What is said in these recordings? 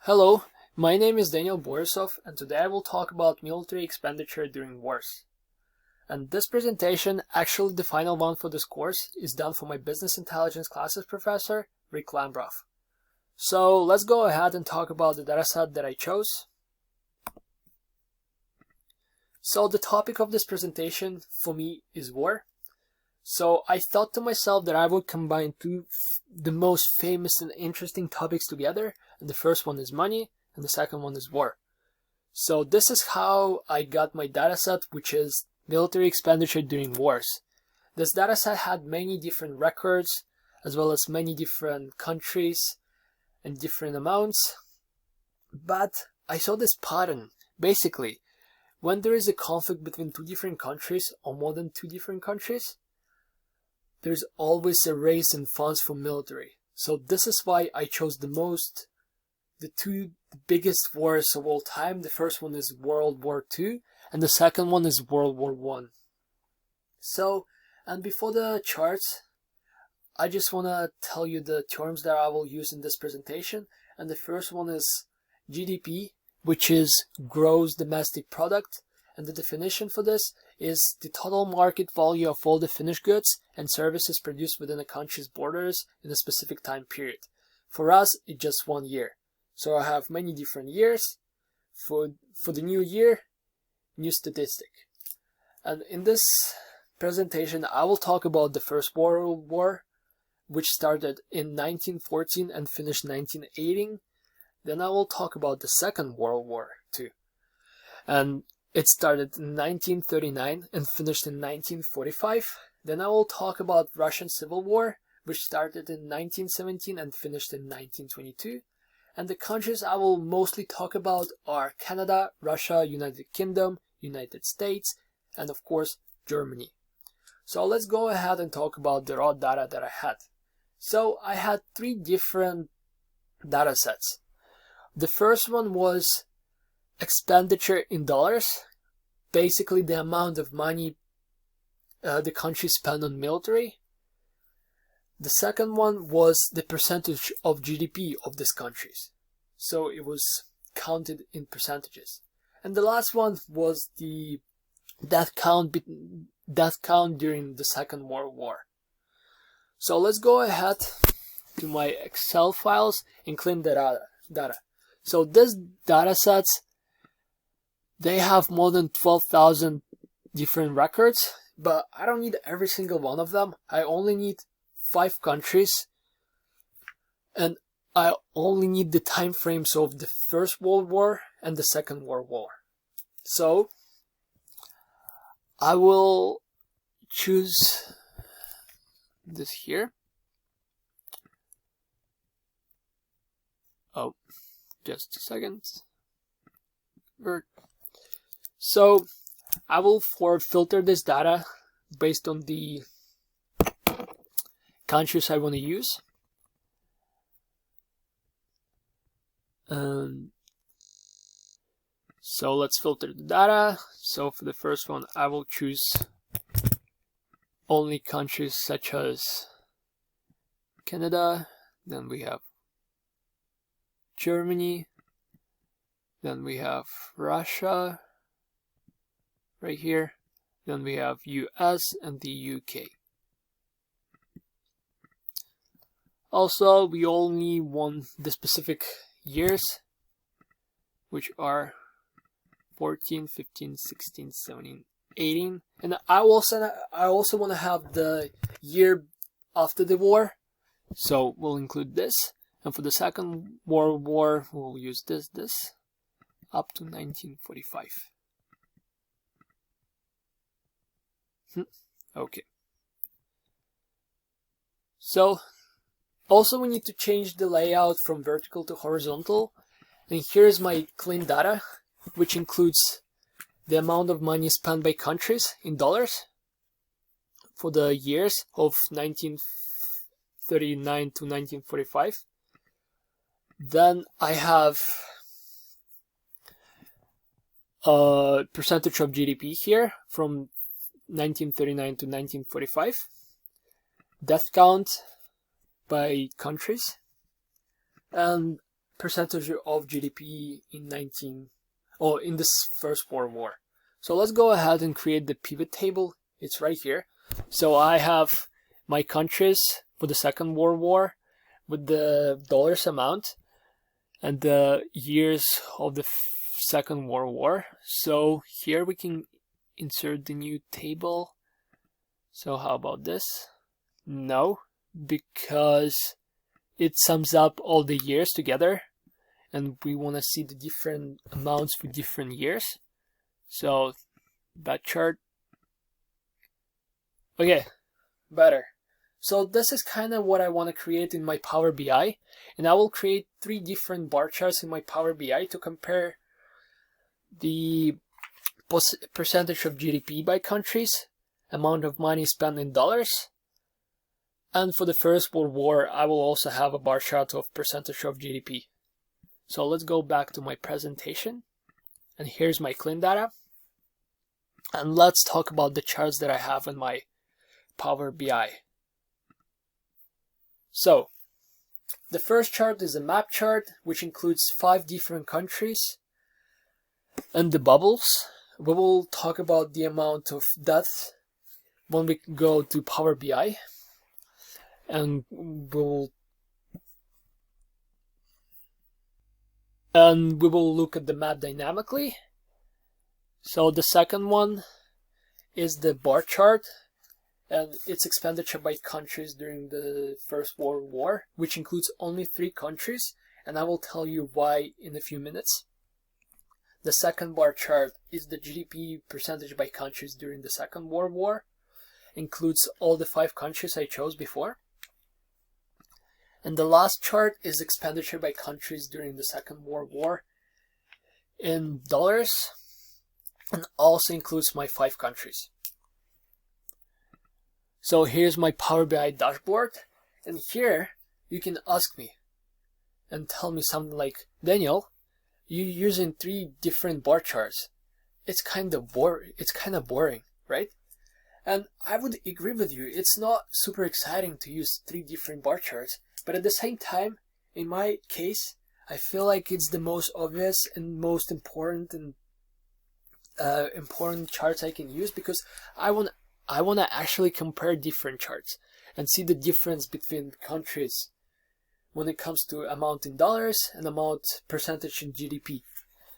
Hello, my name is Daniel Borisov, and today I will talk about military expenditure during wars. And this presentation, actually the final one for this course, is done for my business intelligence classes professor, Rick Lambroff. So let's go ahead and talk about the dataset that I chose. So the topic of this presentation for me is war. So I thought to myself that I would combine the most famous and interesting topics together, and the first one is money, and the second one is war. So this is how I got my dataset, which is military expenditure during wars. This dataset had many different records, as well as many different countries and different amounts. But I saw this pattern. Basically, when there is a conflict between two different countries or more than two different countries, there's always a race in funds for military. So this is why I chose the two biggest wars of all time. The first one is World War II, and the second one is World War I. So, and before the charts, I just want to tell you the terms that I will use in this presentation. And the first one is GDP, which is Gross Domestic Product. And the definition for this is the total market value of all the finished goods and services produced within a country's borders in a specific time period. For us, it's just 1 year. So I have many different years. For the new year, new statistic. And in this presentation, I will talk about the First World War, which started in 1914 and finished 1918. Then I will talk about the Second World War too. And it started in 1939 and finished in 1945. Then I will talk about Russian Civil War, which started in 1917 and finished in 1922. And the countries I will mostly talk about are Canada, Russia, United Kingdom, United States, and of course, Germany. So let's go ahead and talk about the raw data that I had. So I had 3 different data sets. The first one was expenditure in dollars, basically the amount of money the country spent on military. The second one was the percentage of GDP of these countries. So it was counted in percentages. And the last one was the death count during the Second World War. So let's go ahead to my Excel files and clean the data. So these data sets, they have more than 12,000 different records, but I don't need every single one of them. I only need 5 countries, and I only need the time frames of the First World War and the Second World War. So I will choose this here. Oh, just a second. So I will filter this data based on the countries I want to use. So let's filter the data. So for the first one, I will choose only countries such as Canada. Then we have Germany. Then we have Russia right here. Then we have US and the UK. Also, we only want the specific years, which are 14, 15, 16, 17, 18. And I also want to have the year after the war, so we'll include this. And for the Second World War, we'll use this up to 1945. Okay. So also we need to change the layout from vertical to horizontal. And here's my clean data, which includes the amount of money spent by countries in dollars for the years of 1939 to 1945. Then I have a percentage of GDP here from 1939 to 1945. Death count by countries. And percentage of GDP in in this First World War. So let's go ahead and create the pivot table. It's right here. So I have my countries for the Second World War with the dollars amount and the years of the Second World War. So here we can insert the new table. So how about this? No, because it sums up all the years together and we want to see the different amounts for different years. So that chart. Okay, better. So this is kind of what I want to create in my Power BI, and I will create 3 different bar charts in my Power BI to compare the percentage of GDP by countries, amount of money spent in dollars, and for the First World War I will also have a bar chart of percentage of GDP. So let's go back to my presentation, and here's my clean data, and let's talk about the charts that I have in my Power BI. So the first chart is a map chart which includes 5 different countries and the bubbles. We will talk about the amount of death when we go to Power BI, and we will look at the map dynamically. So the second one is the bar chart, and its expenditure by countries during the First World War, which includes only 3 countries, and I will tell you why in a few minutes. The second bar chart is the GDP percentage by countries during the Second World War, includes all the 5 countries I chose before. And the last chart is expenditure by countries during the Second World War in dollars, and also includes my 5 countries. So here's my Power BI dashboard, and here you can ask me and tell me something like, Daniel, you're using 3 different bar charts. It's kind of boring, right? And I would agree with you. It's not super exciting to use 3 different bar charts, but at the same time, in my case, I feel like it's the most obvious and most important and important charts I can use, because I want to actually compare different charts and see the difference between countries when it comes to amount in dollars and amount percentage in GDP.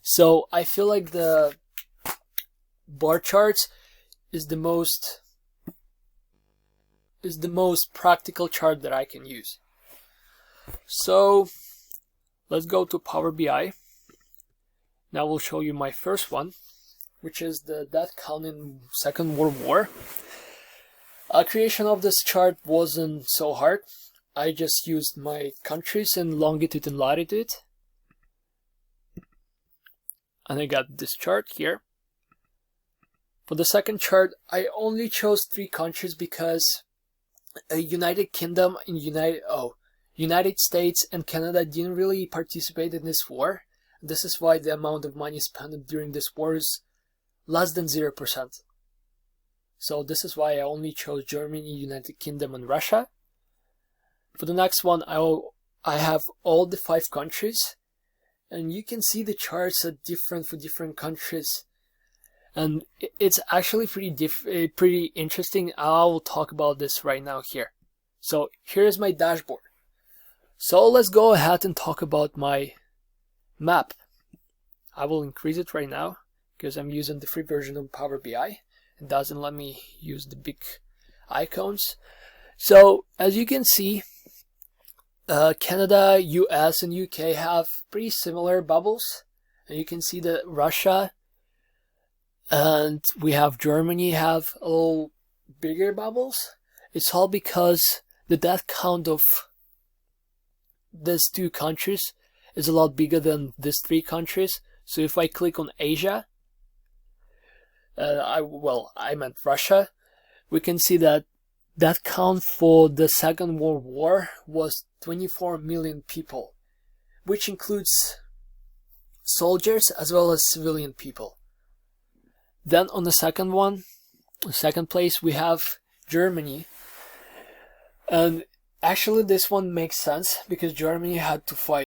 So I feel like the bar charts is the most practical chart that I can use. So let's go to Power BI. Now we'll show you my first one, which is the death count in Second World War. Creation of this chart wasn't so hard. I just used my countries in longitude and latitude, and I got this chart here. For the second chart, I only chose 3 countries because United Kingdom and United States and Canada didn't really participate in this war. This is why the amount of money spent during this war is less than 0%. So this is why I only chose Germany, United Kingdom, and Russia. For the next one, I have all the 5 countries, and you can see the charts are different for different countries, and it's actually pretty interesting. I will talk about this right now here. So here's my dashboard. So let's go ahead and talk about my map. I will increase it right now because I'm using the free version of Power BI. It doesn't let me use the big icons. So as you can see, Canada, US, and UK have pretty similar bubbles, and you can see that Russia and we have Germany have a little bigger bubbles. It's all because the death count of these 2 countries is a lot bigger than these 3 countries. So if I click on Asia, I meant Russia, we can see that that count for the Second World War was 24 million people, which includes soldiers as well as civilian people. Then on the second place, we have Germany. And actually this one makes sense because Germany had to fight